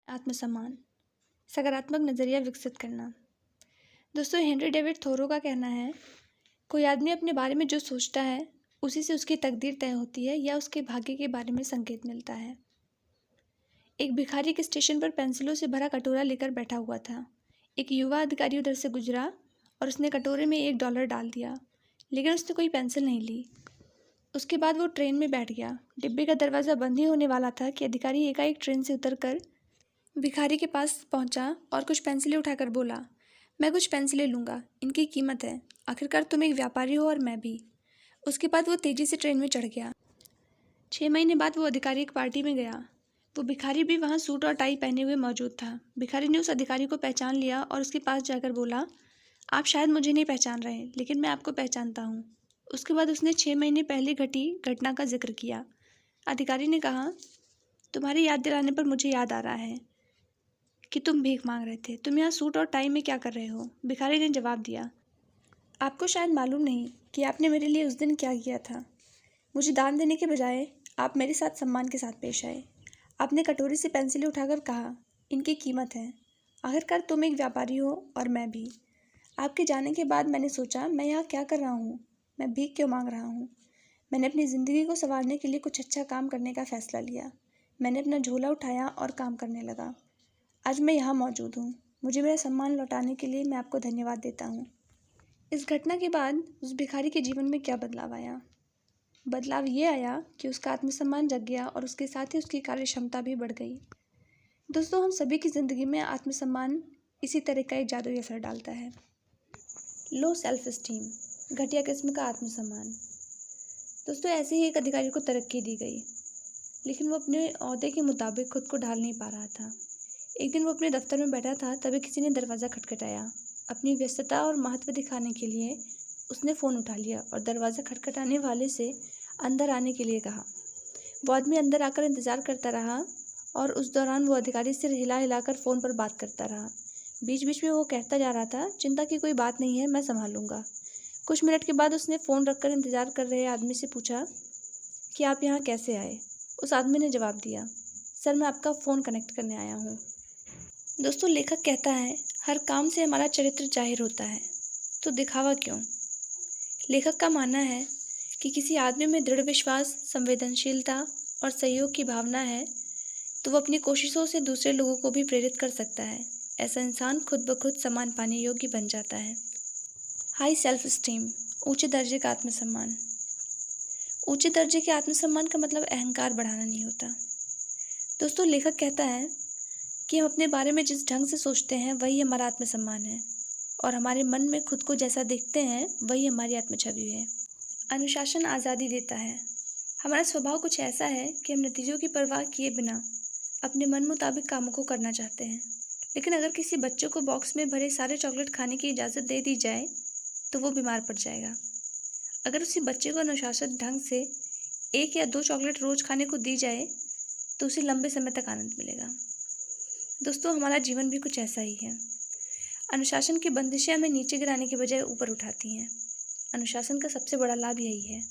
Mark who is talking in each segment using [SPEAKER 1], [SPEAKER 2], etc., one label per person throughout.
[SPEAKER 1] आत्मसम्मान, सकारात्मक नज़रिया विकसित करना। दोस्तों, हेनरी डेविड थोरो का कहना है, कोई आदमी अपने बारे में जो सोचता है उसी से उसकी तकदीर तय होती है या उसके भाग्य के बारे में संकेत मिलता है। एक भिखारी के स्टेशन पर पेंसिलों से भरा कटोरा लेकर बैठा हुआ था। एक युवा अधिकारी उधर से गुजरा और उसने कटोरे में $1 डाल दिया, लेकिन उसने कोई पेंसिल नहीं ली। उसके बाद वो ट्रेन में बैठ गया। डिब्बे का दरवाज़ा बंद ही होने वाला था कि अधिकारी एकाएक ट्रेन से उतरकर भिखारी के पास पहुंचा और कुछ पेंसिलें उठाकर बोला, मैं कुछ पेंसिलें लूँगा, इनकी कीमत है। आखिरकार तुम एक व्यापारी हो और मैं भी। उसके बाद वो तेज़ी से ट्रेन में चढ़ गया। 6 महीने बाद वो अधिकारी एक पार्टी में गया। वो भिखारी भी वहाँ सूट और टाई पहने हुए मौजूद था। भिखारी ने उस अधिकारी को पहचान लिया और उसके पास जाकर बोला, आप शायद मुझे नहीं पहचान रहे, लेकिन मैं आपको पहचानता हूँ। उसके बाद उसने 6 महीने पहले घटी घटना का जिक्र किया। अधिकारी ने कहा, तुम्हारी याद दिलाने पर मुझे याद आ रहा है कि तुम भीख मांग रहे थे। तुम यहाँ सूट और टाई में क्या कर रहे हो? भिखारी ने जवाब दिया, आपको शायद मालूम नहीं कि आपने मेरे लिए उस दिन क्या किया था। मुझे दान देने के बजाय आप मेरे साथ सम्मान के साथ पेश आए। आपने कटोरी से पेंसिलें उठाकर कहा, इनकी कीमत है। आखिरकार तुम एक व्यापारी हो और मैं भी। आपके जाने के बाद मैंने सोचा, मैं यहाँ क्या कर रहा हूँ? मैं भीख क्यों मांग रहा हूँ? मैंने अपनी ज़िंदगी को संवारने के लिए कुछ अच्छा काम करने का फ़ैसला लिया। मैंने अपना झोला उठाया और काम करने लगा। आज मैं यहाँ मौजूद हूँ। मुझे मेरा सम्मान लौटाने के लिए मैं आपको धन्यवाद देता हूँ। इस घटना के बाद उस भिखारी के जीवन में क्या बदलाव आया? बदलाव ये आया कि उसका आत्मसम्मान जग गया और उसके साथ ही उसकी कार्य क्षमता भी बढ़ गई। दोस्तों, हम सभी की ज़िंदगी में आत्मसम्मान इसी तरह का एक जादुई असर डालता है। लो सेल्फ एस्टीम, घटिया किस्म का आत्मसम्मान। दोस्तों, ऐसे ही एक अधिकारी को तरक्की दी गई, लेकिन वो अपने ओहदे के मुताबिक खुद को ढाल नहीं पा रहा था। एक दिन वो अपने दफ्तर में बैठा था, तभी किसी ने दरवाज़ा खटखटाया। अपनी व्यस्तता और महत्व दिखाने के लिए उसने फ़ोन उठा लिया और दरवाज़ा खटखटाने वाले से अंदर आने के लिए कहा। वो आदमी अंदर आकर इंतज़ार करता रहा और उस दौरान वो अधिकारी सिर हिला हिलाकर फ़ोन पर बात करता रहा। बीच बीच में वो कहता जा रहा था, चिंता की कोई बात नहीं है, मैं संभालूंगा। कुछ मिनट के बाद उसने फ़ोन रखकर इंतज़ार कर रहे आदमी से पूछा कि आप यहाँ कैसे आए? उस आदमी ने जवाब दिया, सर मैं आपका फ़ोन कनेक्ट करने आया हूँ। दोस्तों, लेखक कहता है, हर काम से हमारा चरित्र जाहिर होता है, तो दिखावा क्यों? लेखक का मानना है कि किसी आदमी में दृढ़ विश्वास, संवेदनशीलता और सहयोग की भावना है तो वो अपनी कोशिशों से दूसरे लोगों को भी प्रेरित कर सकता है। ऐसा इंसान खुद ब खुद सम्मान पाने योग्य बन जाता है। हाई सेल्फ स्टीम, ऊंचे दर्जे का आत्मसम्मान। ऊंचे दर्जे के आत्मसम्मान का मतलब अहंकार बढ़ाना नहीं होता। दोस्तों, लेखक कहता है कि हम अपने बारे में जिस ढंग से सोचते हैं वही हमारा आत्मसम्मान है और हमारे मन में खुद को जैसा देखते हैं वही हमारी आत्मछवि है। अनुशासन आज़ादी देता है। हमारा स्वभाव कुछ ऐसा है कि हम नतीजों की परवाह किए बिना अपने मन मुताबिक कामों को करना चाहते हैं। लेकिन अगर किसी बच्चे को बॉक्स में भरे सारे चॉकलेट खाने की इजाज़त दे दी जाए तो वो बीमार पड़ जाएगा। अगर उसी बच्चे को अनुशासित ढंग से 1 या 2 चॉकलेट रोज़ खाने को दी जाए तो उसे लंबे समय तक आनंद मिलेगा। दोस्तों, हमारा जीवन भी कुछ ऐसा ही है। अनुशासन की बंदिशें हमें नीचे गिराने के बजाय ऊपर उठाती हैं। अनुशासन का सबसे बड़ा लाभ यही है।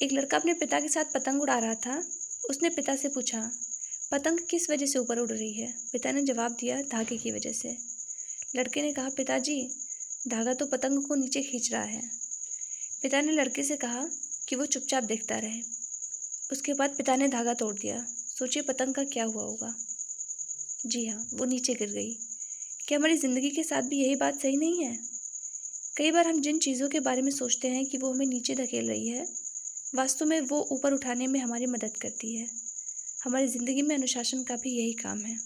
[SPEAKER 1] एक लड़का अपने पिता के साथ पतंग उड़ा रहा था। उसने पिता से पूछा, पतंग किस वजह से ऊपर उड़ रही है? पिता ने जवाब दिया, धागे की वजह से। लड़के ने कहा, पिताजी, धागा तो पतंग को नीचे खींच रहा है। पिता ने लड़के से कहा कि वो चुपचाप देखता रहे। उसके बाद पिता ने धागा तोड़ दिया। सोचिए पतंग का क्या हुआ होगा? जी हाँ, वो नीचे गिर गई। क्या हमारी ज़िंदगी के साथ भी यही बात सही नहीं है? कई बार हम जिन चीज़ों के बारे में सोचते हैं कि वो हमें नीचे धकेल रही है, वास्तव में वो ऊपर उठाने में हमारी मदद करती है। हमारी ज़िंदगी में अनुशासन का भी यही काम है।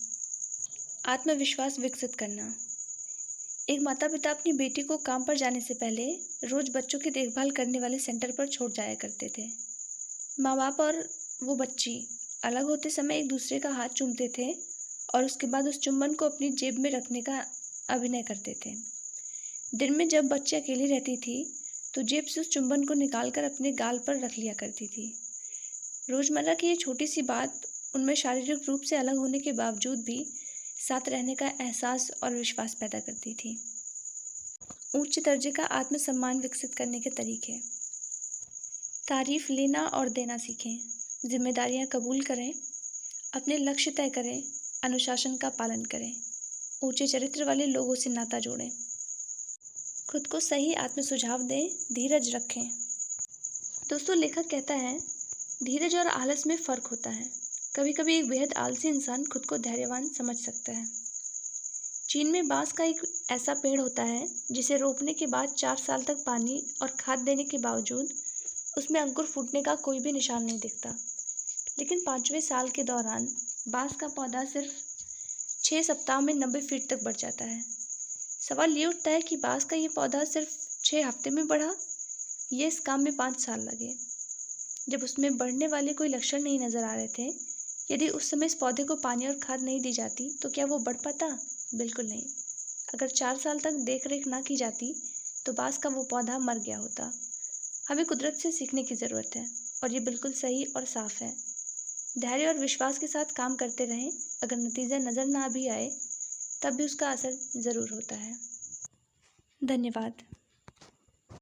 [SPEAKER 1] आत्मविश्वास विकसित करना। एक माता पिता अपनी बेटी को काम पर जाने से पहले रोज़ बच्चों की देखभाल करने वाले सेंटर पर छोड़ जाया करते थे। माँ बाप और वो बच्ची अलग होते समय एक दूसरे का हाथ चूमते थे और उसके बाद उस चुंबन को अपनी जेब में रखने का अभिनय करते थे। दिन में जब बच्ची अकेली रहती थी तो जेब से उस चुंबन को निकालकर अपने गाल पर रख लिया करती थी। रोज़मर्रा की ये छोटी सी बात उनमें शारीरिक रूप से अलग होने के बावजूद भी साथ रहने का एहसास और विश्वास पैदा करती थी। उच्च दर्जे का आत्मसम्मान विकसित करने के तरीके। तारीफ लेना और देना सीखें। जिम्मेदारियां कबूल करें। अपने लक्ष्य तय करें अनुशासन का पालन करें, ऊंचे चरित्र वाले लोगों से नाता जोड़ें, खुद को सही आत्म सुझाव दें, धीरज रखें। दोस्तों, लेखक कहता है, धीरज और आलस में फ़र्क होता है। कभी कभी एक बेहद आलसी इंसान खुद को धैर्यवान समझ सकता है। चीन में बांस का एक ऐसा पेड़ होता है जिसे रोपने के बाद 4 साल तक पानी और खाद देने के बावजूद उसमें अंकुर फूटने का कोई भी निशान नहीं दिखता। लेकिन 5वें साल के दौरान बांस का पौधा सिर्फ 6 सप्ताह में 90 फीट तक बढ़ जाता है। सवाल ये उठता है कि बांस का ये पौधा सिर्फ 6 हफ्ते में बढ़ा या इस काम में 5 साल लगे। जब उसमें बढ़ने वाले कोई लक्षण नहीं नजर आ रहे थे, यदि उस समय इस पौधे को पानी और खाद नहीं दी जाती तो क्या वो बढ़ पाता? बिल्कुल नहीं। अगर 4 साल तक देख रेख ना की जाती तो बांस का वो पौधा मर गया होता। हमें कुदरत से सीखने की ज़रूरत है और ये बिल्कुल सही और साफ है। धैर्य और विश्वास के साथ काम करते रहें। अगर नतीजा नज़र ना भी आए तब भी उसका असर ज़रूर होता है। धन्यवाद।